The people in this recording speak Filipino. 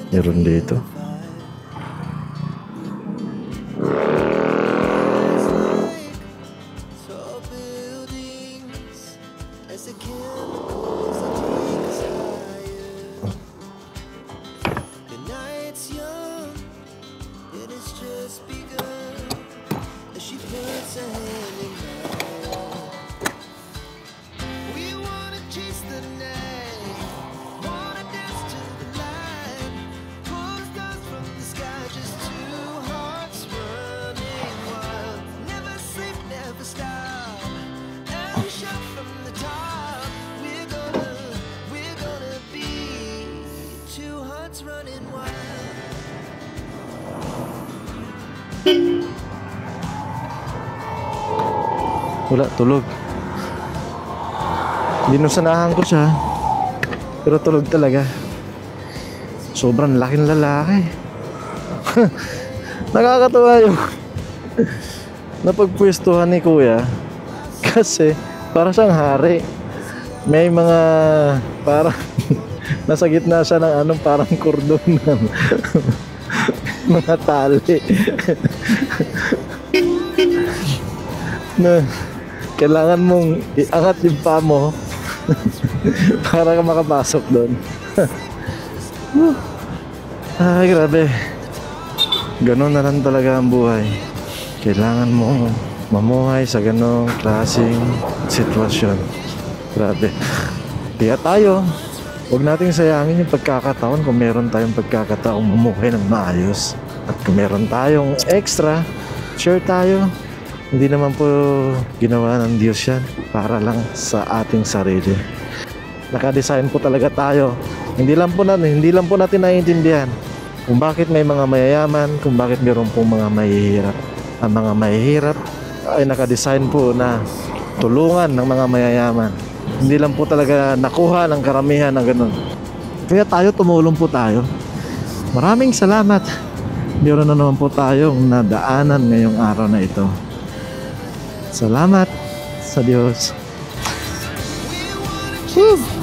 Meron dito. Wala, tulog. Dinusanahan ko siya, pero tulog talaga. Sobrang laking lalaki. Nakakatuwa yung napagpwestuhan ni kuya. Kasi para siyang hari. May mga parang nasa gitna siya ng anong parang kordon ng mga tali. Na kailangan mong iangat yung paa mo para ka makapasok doon. Ay, grabe. Ganon na lang talaga ang buhay. Kailangan mong mamuhay sa ganong klaseng sitwasyon. Grabe. Kaya tayo, huwag nating sayangin yung pagkakataon kung meron tayong pagkakataong mamuhay ng maayos. At kung meron tayong extra, share tayo. Hindi naman po ginawa ng Diyos yan para lang sa ating sarili. Nakadesign po talaga tayo. Hindi lang po natin naiintindihan kung bakit may mga mayayaman, kung bakit mayroon pong mga mahihirap. Ang mga mahihirap ay nakadesign po na tulungan ng mga mayayaman. Hindi lang po talaga nakuha ng karamihan na ganun. Kaya tayo, tumulong po tayo. Maraming salamat. Meron na naman po tayong nadaanan ngayong araw na ito. Salamat sa Diyos. Woo!